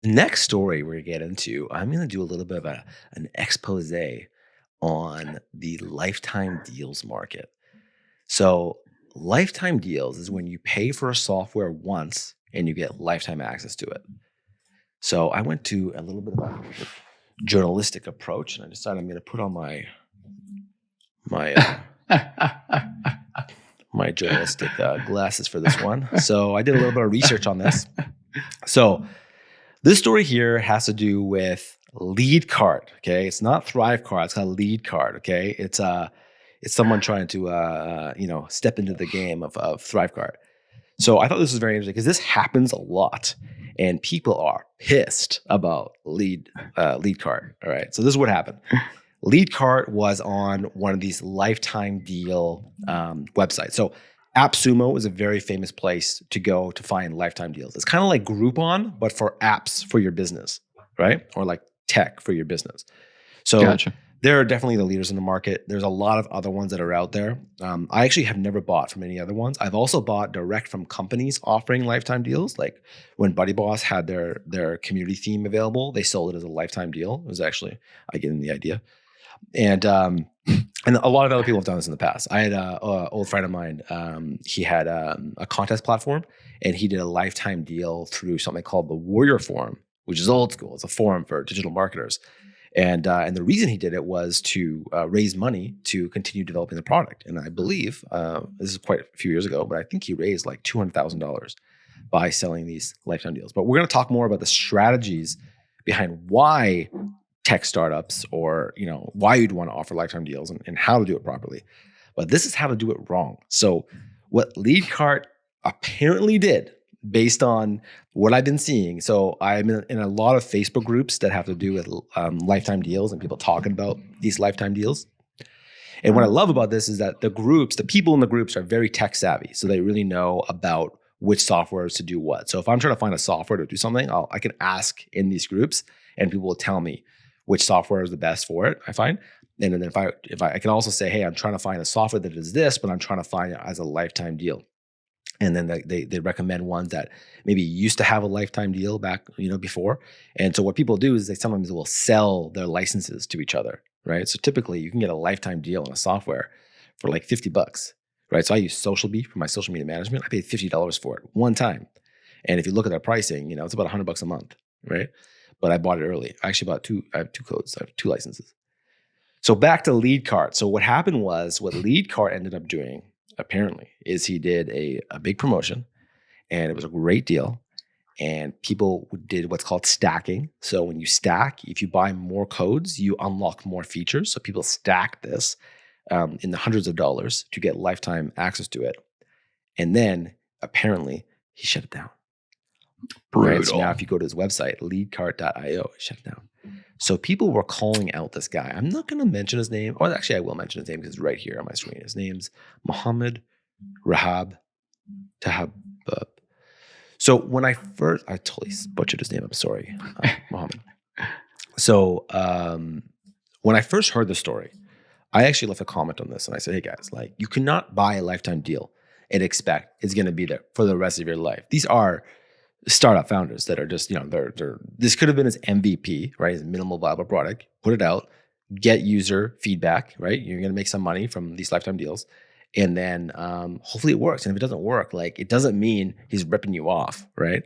The next story we're gonna get into, I'm gonna do a little bit of an expose on the lifetime deals market. So, lifetime deals is when you pay for a software once and you get lifetime access to it. So, I went to a little bit of a journalistic approach, and I decided I'm gonna put on my my journalistic glasses for this one. So, I did a little bit of research on this. So, this story here has to do with LeadCart. Okay, it's not ThriveCart. It's called LeadCart. Okay, it's someone trying to step into the game of ThriveCart. So I thought this was very interesting because this happens a lot, and people are pissed about LeadCart. All right, so this is what happened. LeadCart was on one of these lifetime deal websites. So AppSumo is a very famous place to go to find lifetime deals. It's kind of like Groupon, but for apps for your business, right? Or like tech for your business. So Gotcha. they're definitely the leaders in the market. There's a lot of other ones that are out there. I actually have never bought from any other ones. I've also bought direct from companies offering lifetime deals. Like when Buddy Boss had their community theme available, they sold it as a lifetime deal. It was actually, I get in the idea. And a lot of other people have done this in the past. I had a old friend of mine. He had a contest platform, and he did a lifetime deal through something called the Warrior Forum, which is old school. It's a forum for digital marketers. And the reason he did it was to raise money to continue developing the product. And I believe this is quite a few years ago, but I think he raised like $200,000 by selling these lifetime deals. But we're going to talk more about the strategies behind why tech startups or why you'd want to offer lifetime deals and how to do it properly. But this is how to do it wrong. So what LeadCart apparently did based on what I've been seeing. So I'm in a lot of Facebook groups that have to do with lifetime deals and people talking about these lifetime deals. And what I love about this is that the people in the groups are very tech savvy. So they really know about which softwares to do what. So if I'm trying to find a software to do something, I can ask in these groups and people will tell me which software is the best for it, I find. And then if I can also say, hey, I'm trying to find a software that does this, but I'm trying to find it as a lifetime deal. And then they recommend ones that maybe used to have a lifetime deal back, before. And so what people do is they sometimes will sell their licenses to each other, right? So typically you can get a lifetime deal on a software for like $50, right? So I use SocialBee for my social media management. I paid $50 for it one time. And if you look at their pricing, it's about $100 a month, right? But I bought it early. I actually bought I have two codes. I have two licenses. So back to LeadCart. So what happened was what LeadCart ended up doing, apparently, is he did a big promotion, and it was a great deal. And people did what's called stacking. So when you stack, if you buy more codes, you unlock more features. So people stack this in the hundreds of dollars to get lifetime access to it. And then apparently he shut it down. Brutal. Right? So now if you go to his website, leadcart.io, it shut down. So people were calling out this guy. I'm not going to mention his name. Or actually, I will mention his name because it's right here on my screen. His name's Mohammed Tahab. So when I totally butchered his name. I'm sorry, Mohammed. So when I first heard the story, I actually left a comment on this. And I said, hey guys, like you cannot buy a lifetime deal and expect it's going to be there for the rest of your life. These are startup founders that are just, this could have been his MVP, right? His minimal viable product, put it out, get user feedback, right? You're going to make some money from these lifetime deals. And then hopefully it works. And if it doesn't work, like it doesn't mean he's ripping you off, right?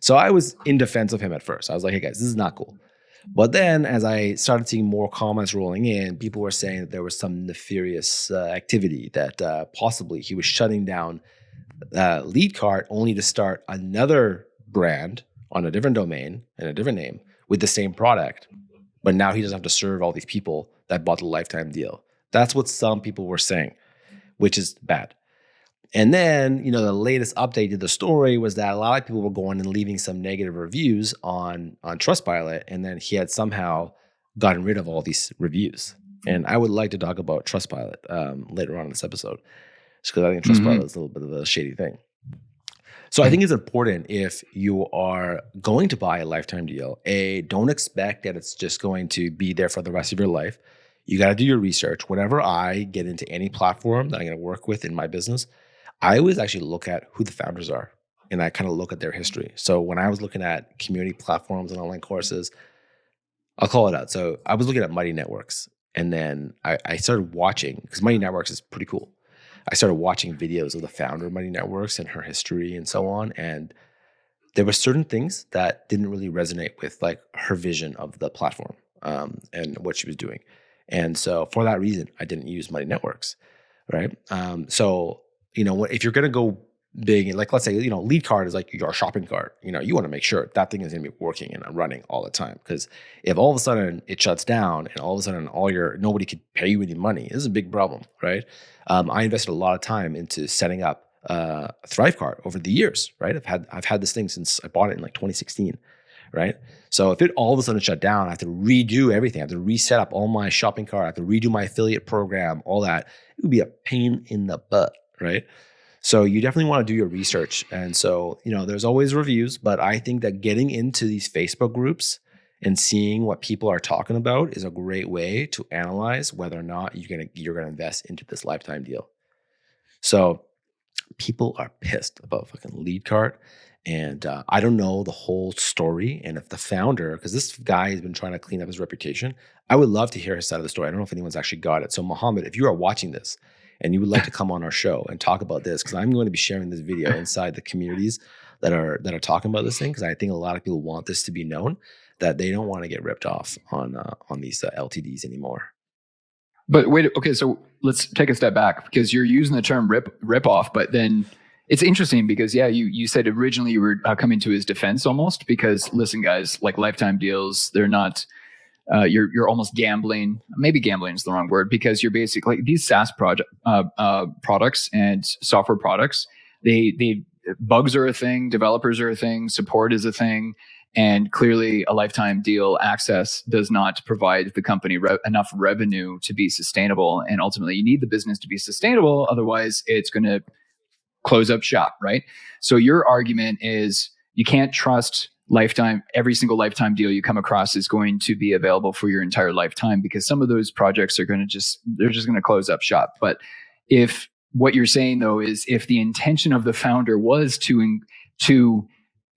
So I was in defense of him at first. I was like, hey guys, this is not cool. But then as I started seeing more comments rolling in, people were saying that there was some nefarious activity that possibly he was shutting down LeadCart only to start another brand on a different domain and a different name with the same product. But now he doesn't have to serve all these people that bought the lifetime deal. That's what some people were saying, which is bad. And then, the latest update to the story was that a lot of people were going and leaving some negative reviews on Trustpilot. And then he had somehow gotten rid of all these reviews. And I would like to talk about Trustpilot later on in this episode, just because I think Trustpilot is a little bit of a shady thing. So I think it's important if you are going to buy a lifetime deal, don't expect that it's just going to be there for the rest of your life. You got to do your research. Whenever I get into any platform that I'm going to work with in my business, I always actually look at who the founders are. and I kind of look at their history. So when I was looking at community platforms and online courses, I'll call it out. So I was looking at Mighty Networks, and then I started watching, because Mighty Networks is pretty cool. I started watching videos of the founder of Mighty Networks and her history and so on. And there were certain things that didn't really resonate with like her vision of the platform, and what she was doing. And so for that reason, I didn't use Mighty Networks, right? So, if you're going to go big, like let's say, LeadCart is like your shopping cart, you want to make sure that thing is going to be working and running all the time. Because if all of a sudden it shuts down and all of a sudden nobody could pay you any money, this is a big problem, right? I invested a lot of time into setting up ThriveCart over the years, right? I've had this thing since I bought it in like 2016, right? So if it all of a sudden shut down, I have to redo everything. I have to reset up all my shopping cart. I have to redo my affiliate program, all that. It would be a pain in the butt, right? So you definitely want to do your research. And so, there's always reviews, but I think that getting into these Facebook groups and seeing what people are talking about is a great way to analyze whether or not you're gonna invest into this lifetime deal. So people are pissed about fucking LeadCart. And I don't know the whole story. And if the founder, because this guy has been trying to clean up his reputation, I would love to hear his side of the story. I don't know if anyone's actually got it. So Mohammed, if you are watching this and you would like to come on our show and talk about this, because I'm going to be sharing this video inside the communities that are talking about this thing, because I think a lot of people want this to be known, that they don't want to get ripped off on these LTDs anymore. But wait, okay, so let's take a step back, because you're using the term rip off, but then it's interesting because you said originally you were coming to his defense almost, because listen, guys, like lifetime deals, they're not. You're almost gambling. Maybe gambling is the wrong word, because you're basically these SaaS products and software products. They bugs are a thing, developers are a thing, support is a thing. And clearly, a lifetime deal access does not provide the company enough revenue to be sustainable. And ultimately, you need the business to be sustainable. Otherwise, it's going to close up shop, right? So your argument is you can't trust every single lifetime deal you come across is going to be available for your entire lifetime, because some of those projects they're just going to close up shop. But if what you're saying though is if the intention of the founder was to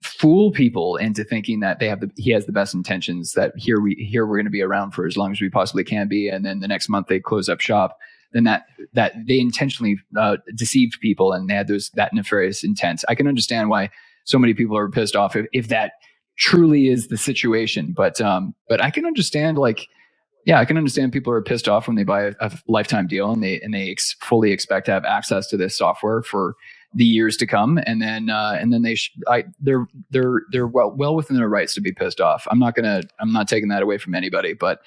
fool people into thinking that he has the best intentions, that here we're going to be around for as long as we possibly can be, and then the next month they close up shop, then that they intentionally deceived people and they had that nefarious intent. I can understand why so many people are pissed off if that truly is the situation. But I can understand I can understand people are pissed off when they buy a lifetime deal and they fully expect to have access to this software for the years to come, and then they're well within their rights to be pissed off. I'm not taking that away from anybody, but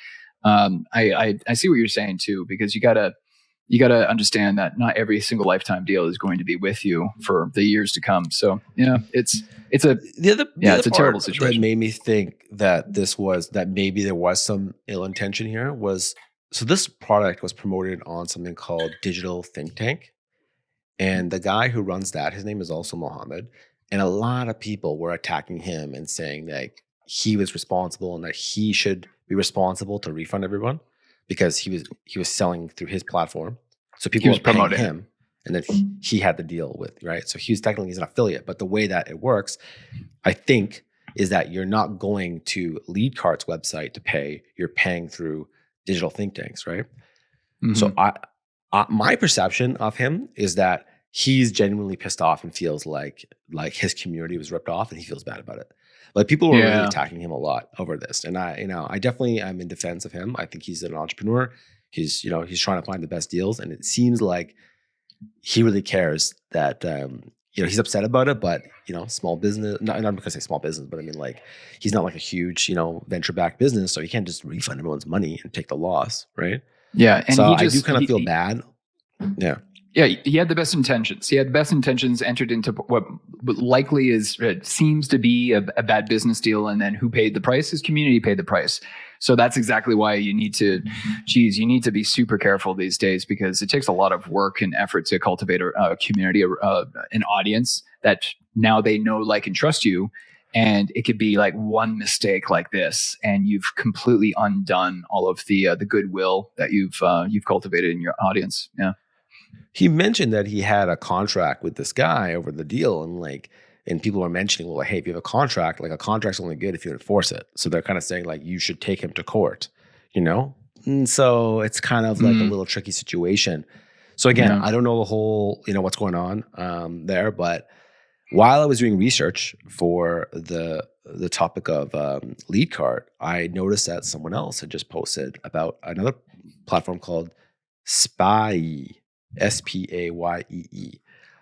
I see what you're saying too, because you gotta understand that not every single lifetime deal is going to be with you for the years to come. So it's a terrible situation. That made me think that maybe there was some ill intention here. So this product was promoted on something called Digital Think Tank. And the guy who runs that, his name is also Mohammed. And a lot of people were attacking him and saying that he was responsible and that he should be responsible to refund everyone because he was selling through his platform. So people were promoting him, and then he had the deal with, right? So he's an affiliate. But the way that it works, I think, is that you're not going to LeadCart's website to pay. You're paying through digital think tanks, right? Mm-hmm. So my perception of him is that he's genuinely pissed off and feels like his community was ripped off, and he feels bad about it. Like people were really attacking him a lot over this, and I definitely am in defense of him. I think he's an entrepreneur. He's trying to find the best deals, and it seems like he really cares that he's upset about it. But small business, not because I say small business, but I mean like he's not like a huge venture backed business, so he can't just refund everyone's money and take the loss, right? Yeah, and so I do kind of feel bad. Yeah. Yeah, he had the best intentions. Entered into what likely seems to be a bad business deal, and then who paid the price? His community paid the price. So that's exactly why you need to be super careful these days, because it takes a lot of work and effort to cultivate a community, an audience that now they know, like, and trust you. And it could be like one mistake like this, and you've completely undone all of the goodwill that you've cultivated in your audience. Yeah. He mentioned that he had a contract with this guy over the deal, and like And people were mentioning, well, like, hey, if you have a contract, like a contract's only good if you enforce it. So they're kind of saying like you should take him to court, you know? And so it's kind of like a little tricky situation. So again, I don't know the whole, what's going on there, but while I was doing research for the topic of LeadCart, I noticed that someone else had just posted about another platform called Spayee, Spayee.